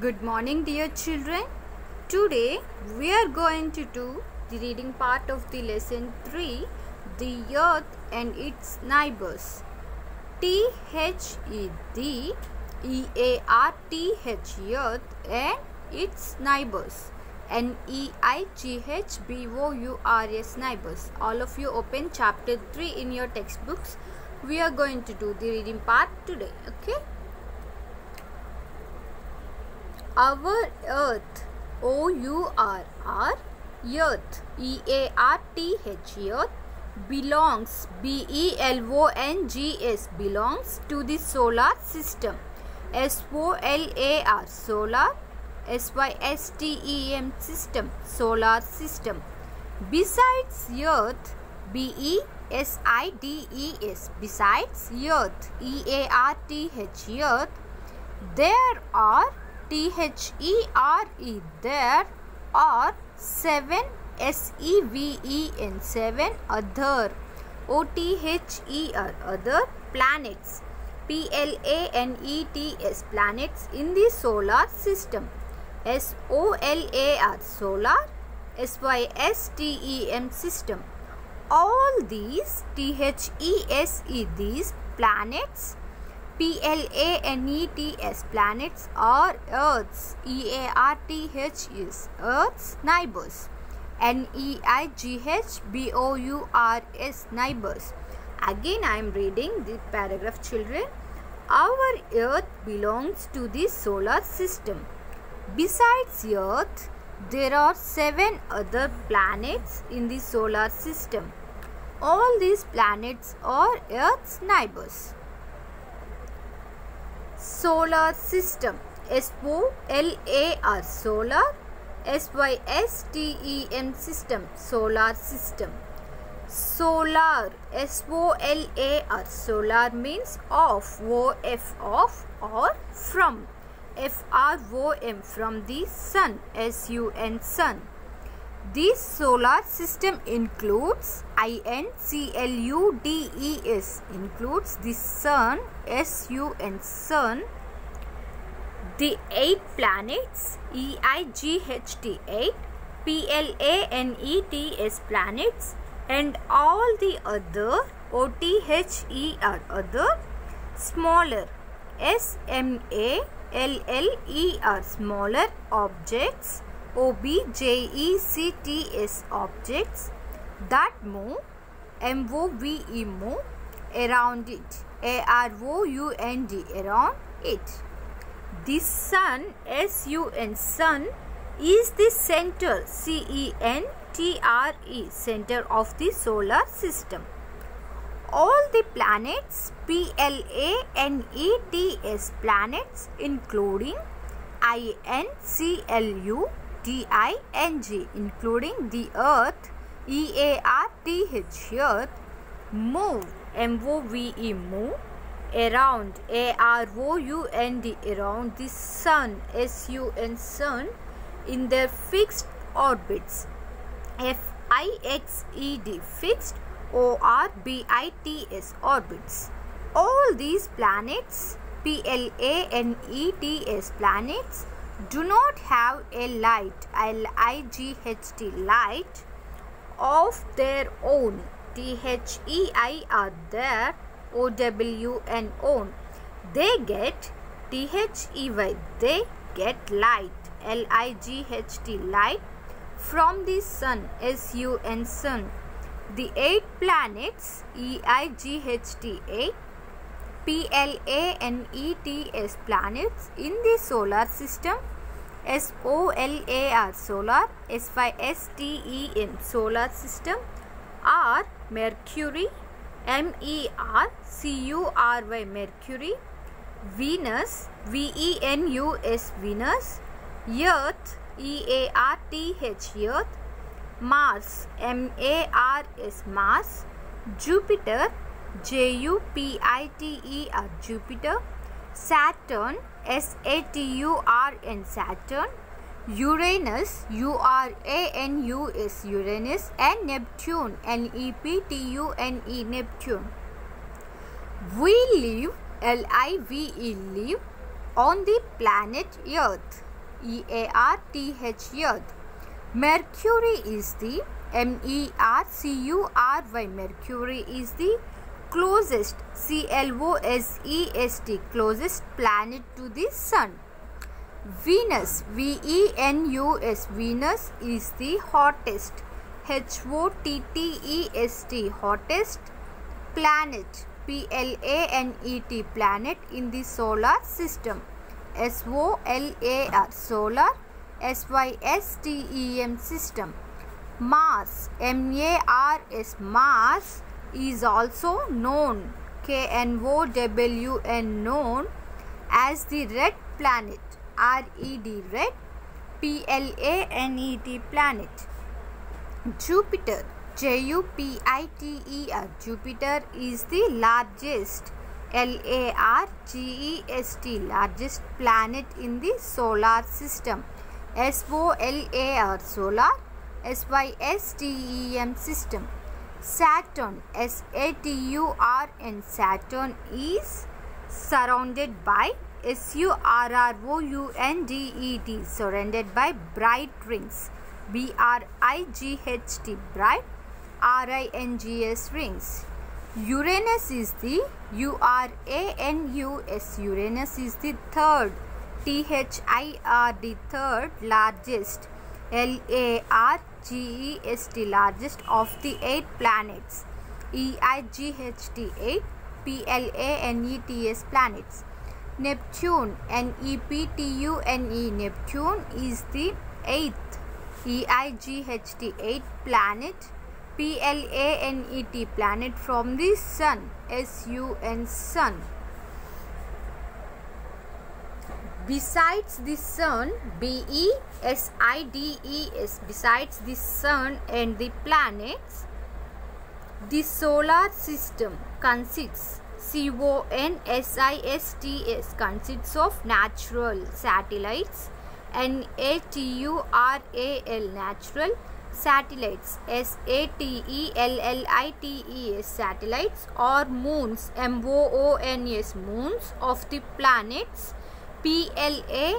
Good morning, dear children. Today we are going to do the reading part of the lesson 3, The Earth and Its Neighbors. T-H-E, the E-A-R-T-H, Earth and its neighbors. N-E-I-G-H-B-O-U-R-S, neighbors. All of you open chapter 3 in your textbooks. We are going to do the reading part today. Okay. Our Earth, O-U-R-R, Earth, E-A-R-T-H, Earth, belongs, B-E-L-O-N-G-S, belongs to the solar system, S-O-L-A-R, solar, S-Y-S-T-E-M, system, solar system. Besides Earth, B-E-S-I-D-E-S, besides Earth, E-A-R-T-H, Earth, there are T-H-E-R-E, there are 7 S-E-V-E-N, 7 other, O-T-H-E-R, other planets, P-L-A-N-E-T-S, planets in the solar system, S-O-L-A-R, solar, S-Y-S-T-E-M, system. All these, T-H-E-S-E, these planets, P-L-A-N-E-T-S, planets are Earth's, E-A-R-T-H is Earth's neighbors, N-E-I-G-H-B-O-U-R-S, neighbors. Again I am reading the paragraph, children. Our Earth belongs to the solar system. Besides Earth, there are 7 other planets in the solar system. All these planets are Earth's neighbors. Solar system, S-O-L-A-R, solar, S-Y-S-T-E-M, system, solar system. Solar, S-O-L-A-R, solar means of, O-F, of or from, F-R-O-M, from the sun, S-U-N, sun. This solar system includes I-N-C-L-U-D-E-S, includes the sun, S-U-N, sun, the 8 planets, E-I-G-H-T, 8, P-L-A-N-E-T-S, planets, and all the other, O-T-H-E-R, other, smaller, S-M-A-L-L-E-R, smaller objects, O-B-J-E-C-T-S, objects that move, M-O-V-E, move, around it, A-R-O-U-N-D, around it. The sun, S-U-N, sun, is the center, C-E-N-T-R-E, center of the solar system. All the planets, P-L-A-N-E-T-S, planets, including I-N-C-L-U-D-I-N-G, including the Earth, E-A-R-T-H, Earth, move, M-O-V-E, move, around, A-R-O-U-N-D, around the sun, S-U-N, sun, in their fixed orbits, F-I-X-E-D, fixed, O-R-B-I-T-S, orbits. All these planets, P-L-A-N-E-T-S, planets, do not have a light, L-I-G-H-T, light, of their own, T-H-E-I-R, their, O-W-N, own. They get, T-H-E-Y, they get light, L-I-G-H-T, light, from the sun, S-U-N, sun. The 8 planets, E-I-G-H-T, 8, P-L-A-N-E-T-S, planets in the solar system, S-O-L-A-R, solar, S-Y-S-T-E-N, solar system, are Mercury, M-E-R-C-U-R-Y, Mercury, Venus, V-E-N-U-S, Venus, Earth, E-A-R-T-H, Earth, Mars, M-A-R-S, Mars, Jupiter, J-U-P-I-T-E-R, Jupiter, Saturn, S-A-T-U-R-N, Saturn, Uranus, U-R-A-N-U-S, Uranus, and Neptune, N-E-P-T-U-N-E, Neptune. We live, L-I-V-E, live, on the planet Earth. E-A-R-T-H, Earth. Mercury is the M-E-R-C-U-R-Y. Mercury is the closest, C-L-O-S-E-S-T, closest planet to the Sun. Venus, V-E-N-U-S, Venus is the hottest, H-O-T-T-E-S-T, hottest planet, P-L-A-N-E-T, planet in the solar system. S-O-L-A-R, solar, S-Y-S-T-E-M, system. Mars, M-A-R-S, Mars is also known, K-N-O-W-N, known as the red planet, R-E-D, red, P-L-A-N-E-T, planet. Jupiter, J-U-P-I-T-E-R, Jupiter is the largest, L-A-R-G-E-S-T, largest planet in the solar system. S-O-L-A-R, solar, S-Y-S-T-E-M, system. Saturn, S-A-T-U-R-N, Saturn is surrounded by, S-U-R-R-O-U-N-D-E-T, surrounded by bright rings, B-R-I-G-H-T, bright, R-I-N-G-S, rings. Uranus is the, U-R-A-N-U-S, Uranus is the third, T-H-I-R-D, third largest, L-A-R-G-E-S-T, largest of the 8 planets, E-I-G-H-T, 8, P-L-A-N-E-T-S, planets. Neptune, N-E-P-T-U-N-E, Neptune is the 8th, E-I-G-H-T, 8th planet, P-L-A-N-E-T, planet from the Sun, S-U-N, Sun. Besides the Sun, B-E-S-I-D-E-S, besides the Sun and the planets, the solar system consists, C-O-N-S-I-S-T-S, consists of natural satellites, N-A-T-U-R-A-L, natural satellites, S-A-T-E-L-L-I-T-E-S, satellites, or moons, M-O-O-N-S, moons of the planets, P-L-A-N-E-T-S,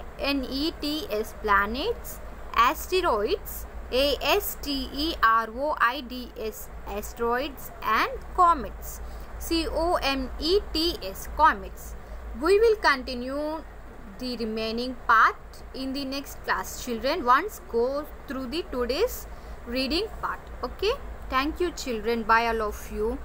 planets. Asteroids, A-S-T-E-R-O-I-D-S, asteroids, and comets, C-O-M-E-T-S, comets. We will continue the remaining part in the next class, children. Once go through the today's reading part. Okay, thank you, children. Bye, all of you.